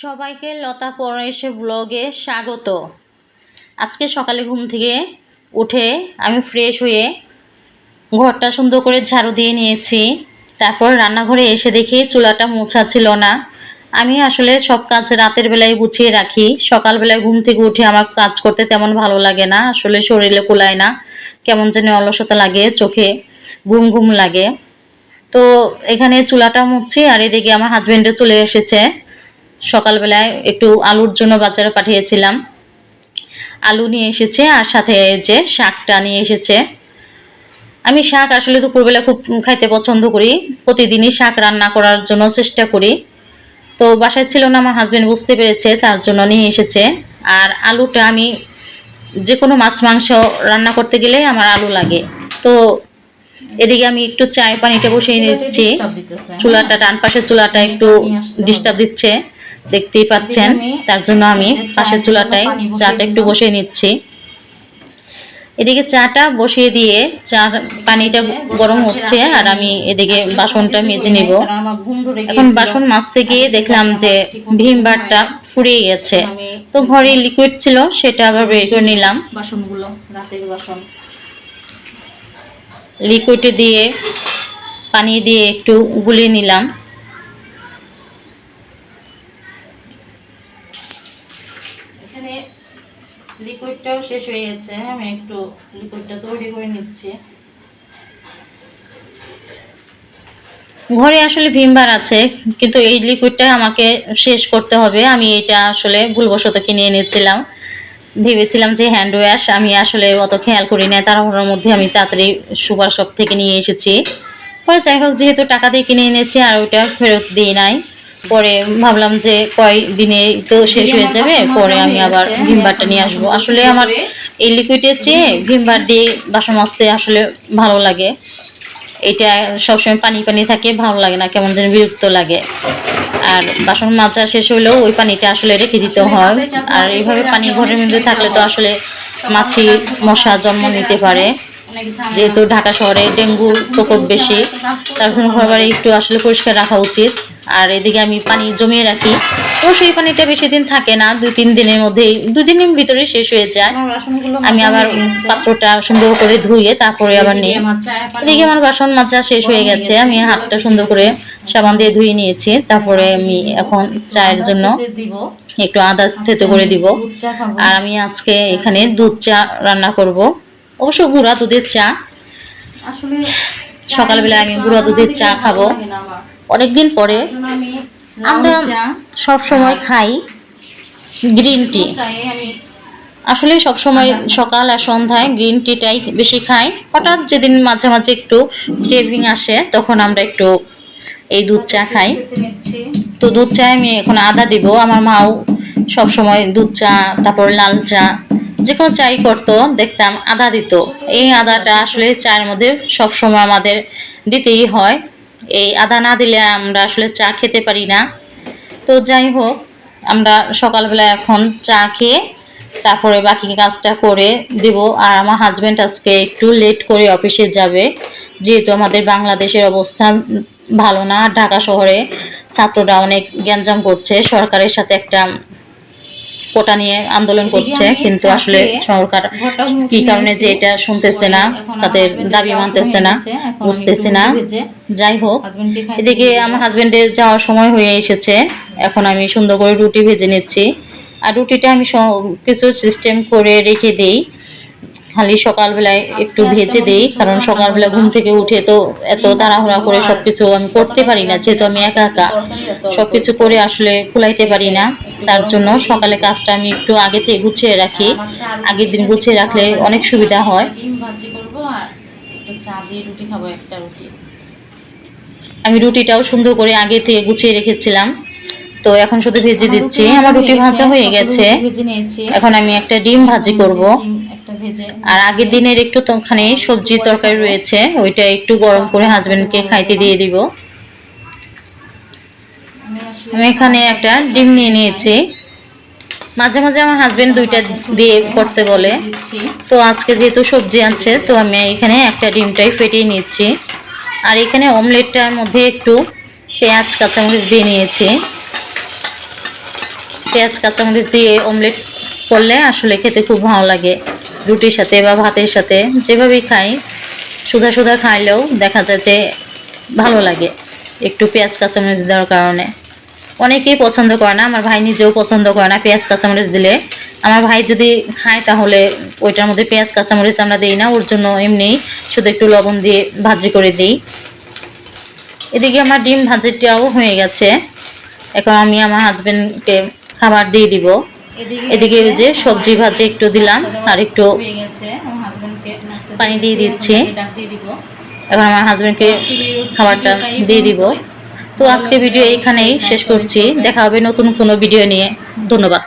সবাইকে লতা পরেশ ব্লগে স্বাগত। আজকে সকালে ঘুম থেকে উঠে আমি ফ্রেশ হয়ে ঘরটা সুন্দর করে ঝাড়ু দিয়ে নিয়েছি। তারপর রান্নাঘরে এসে দেখি চুলাটা মোছা ছিল না। আমি আসলে সব কাজ রাতের বেলায় গুছিয়ে রাখি। সকালবেলায় ঘুম থেকে উঠে আমার কাজ করতে তেমন ভালো লাগে না, আসলে শরীরে কুলায় না, কেমন যেন অলসতা লাগে, চোখে ঘুম ঘুম লাগে। তো এখানে চুলাটা মুছছি আর এদিকে আমার হাজবেন্ডও চলে এসেছে। সকালবেলায় একটু আলুর জন্য বাজারে পাঠিয়েছিলাম, আলু নিয়ে এসেছে আর সাথে যে শাকটা নিয়ে এসেছে। আমি শাক আসলে দুপুরবেলা খুব খাইতে পছন্দ করি, প্রতিদিনই শাক রান্না করার জন্য চেষ্টা করি। তো বাসায় ছিল না, আমার হাজবেন্ড বুঝতে পেরেছে, তার জন্য নিয়ে এসেছে। আর আলুটা আমি যে কোনো মাছ মাংস রান্না করতে গেলে আমার আলু লাগে। তো এদিকে আমি একটু চায়ের পানিটা বসিয়ে নিচ্ছি। চুলাটা ডান পাশের চুলাটা একটু ডিস্টার্ব দিচ্ছে, দেখতেই পাচ্ছেন, তার জন্য আমি পাশের চুলাটায় চাটা একটু বসিয়ে নিচ্ছি। এদিকে চাটা বসিয়ে দিয়ে চা পানিটা গরম হচ্ছে আর আমি এদিকে বাসনটা মেজে নিব। এখন বাসন মাজতে গিয়ে দেখলাম যে ভিম বারটা ফুরিয়ে গেছে, তো ঘরে লিকুইড ছিল সেটা আবার বের করে নিলাম। বাসনগুলো রাতের বাসন লিকুইড দিয়ে পানি দিয়ে একটু গুলিয়ে নিলাম। এখানে লিকুইডটাও শেষ হয়ে গেছে, আমি একটু লিকুইডটা তৈরি করে নিচ্ছি। ঘরে আসলে ভিমবার আছে, কিন্তু এই লিকুইডটা আমাকে শেষ করতে হবে। আমি এটা আসলে ভুলবশত কিনে এনেছিলাম, ভেবেছিলাম যে হ্যান্ড ওয়াশ, আমি আসলে অত খেয়াল করি না, তাড়াহুড়োর মধ্যে আমি তাড়াতাড়ি সুপার শপ থেকে নিয়ে এসেছি। পরে যাই হোক, যেহেতু টাকা দিয়ে কিনে এনেছি আর ওইটা ফেরত দিই নাই, পরে ভাবলাম যে কয় দিনে তো শেষ হয়ে যাবে, পরে আমি আবার ভিমবারটা নিয়ে আসবো। আসলে আমার এই লিকুইডের চেয়ে ভিমবার দিয়ে বাসন মাজতে আসলে ভালো লাগে। এটা সবসময় পানি পানি থাকে, ভালো লাগে না, কেমন যেন বিরক্ত লাগে। আর বাসন মাজা শেষ হলেও ওই পানিটা আসলে রেখে দিতে হয়। আর এইভাবে পানি ঘরের মধ্যে থাকলে তো আসলে মাছি মশা জন্ম নিতে পারে, যেহেতু ঢাকা শহরে ডেঙ্গুর প্রকোপ বেশি, তার জন্য ঘর বাড়ি একটু আসলে পরিষ্কার রাখা উচিত। আর এদিকে আমি পানি জমিয়ে রাখি, তো সেই পানিটা বেশি দিন থাকে না, 2-3 দিনের মধ্যেই, 2 দিনের ভিতরে শেষ হয়ে যায়। আমি আবার পাত্রটা সুন্দর করে ধুয়ে তারপরে আবার নিই। এদিকে আমার বাসন মাজা শেষ হয়ে গেছে, আমি হাতটা সুন্দর করে সাবান দিয়ে ধুয়ে নিয়েছি। তারপরে আমি এখন চায়ের জন্য একটু আদা থেতো করে দিব। আর আমি আজকে এখানে দুধ চা রান্না করব, অবশ্য গুঁড়া দুধের চা। আসলে সকালবেলা আমি গুঁড়া দুধের চা খাবো অনেকদিন পরে। আমরা সব সময় খাই গ্রিন টি, আসলে সব সময় সকাল আর সন্ধ্যায় গ্রিন টিটাই বেশি খাই। হঠাৎ যেদিন মাঝে মাঝে একটু ক্রেভিং আসে তখন আমরা একটু এই দুধ চা খাই। তো দুধ চায় আমি এখন আদা দিব। আমার মাও সব সময় দুধ চা, তারপর লাল চা, যে কোনো চাই করতো দেখতাম আদা দিত। এই আদাটা আসলে চায়ের মধ্যে সব সময় আমাদের দিতেই হয়, এই আদা না দিলে আমরা আসলে চা খেতে পারি না। তো যাই হোক, আমরা সকালবেলা এখন চা খেয়ে তারপরে বাকি কাজটা করে দেব। আর আমার হাজব্যান্ড আজকে একটু লেট করে অফিসে যাবে, যেহেতু আমাদের বাংলাদেশের অবস্থা ভালো না। ঢাকা শহরে ছাত্ররা অনেক গ্যাঞ্জাম করছে, সরকারের সাথে একটা কোটা নিয়ে আন্দোলন করছে, কিন্তু আসলে সরকার কি কারণে যে এটা শুনতেছে না, তাদের দাবি মানতেছে না, বুঝতেছে না। যাই হোক, এদিকে আমার হাজবেন্ডের যাওয়ার সময় হয়ে এসেছে। এখন আমি সুন্দর করে রুটি ভেজে নিচ্ছি। আর রুটিটা আমি কিছু সিস্টেম করে রেখে দিই, খালি সকালবেলায় একটু ভেজে দিই, কারণ সকালবেলা ঘুম থেকে উঠে তো এত তাড়াহুড়া করে সবকিছু আমি করতে পারি না, যেহেতু আমি একা একা সবকিছু করে আসলে কুলাইতে পারি না। তার জন্য সকালে কাজটা আমি একটু আগে থেকে গুছিয়ে রাখি, আগের দিন গুছিয়ে রাখলে অনেক সুবিধা হয়। আমি রুটিটাও সুন্দর করে আগে থেকে গুছিয়ে রেখেছিলাম, তো এখন শুধু ভেজে দিচ্ছি। আমার রুটি ভাজা হয়ে গেছে, এখন আমি একটা ডিম ভাজি করব। আর আগের দিনের একটু ওখানে সবজি তরকারি রয়েছে, ওইটা একটু গরম করে হাজবেন্ডকে খাইতে দিয়ে দিব। আমি এখানে একটা ডিম নিয়ে নিয়েছি। মাঝে মাঝে আমার হাজবেন্ড দুইটা দিয়ে করতে বলে, তো আজকে যেহেতু সবজি আছে তো আমি এখানে একটা ডিমটাই ফেটিয়ে নিচ্ছি। আর এখানে অমলেটটার মধ্যে একটু পেঁয়াজ কাঁচামরিচ দিয়ে নিয়েছি। পেঁয়াজ কাঁচামরিচ দিয়ে অমলেট করলে আসলে খেতে খুব ভালো লাগে, রুটির সাথে বা ভাতের সাথে যেভাবেই খাই, সুধা সুধা খাইলেও দেখা যায় যে ভালো লাগে একটু পেঁয়াজ কাঁচামরিচ দেওয়ার কারণে। অনেকেই পছন্দ করে না, আমার ভাই নিজেও পছন্দ করে না পেঁয়াজ কাঁচামরিচ দিলে। আমার ভাই যদি খায় তাহলে ওইটার মধ্যে পেঁয়াজ কাঁচামরিচ আমরা দিই না, ওর জন্য এমনি শুধু একটু লবণ দিয়ে ভাজি করে দিই। এদিকে আমার ডিম ভাজিটাও হয়ে গেছে, এখন আমি আমার হাজবেন্ডকে খাবার দিয়ে দিব। এদিকে ওই যে সবজি ভাজি একটু দিলাম আর একটু পানি দিয়ে দিচ্ছি, এখন আমার হাজবেন্ডকে খাবারটা দিয়ে দিব। তো আজকে ভিডিও এখানেই শেষ করছি, দেখা হবে নতুন কোনো ভিডিও নিয়ে। ধন্যবাদ।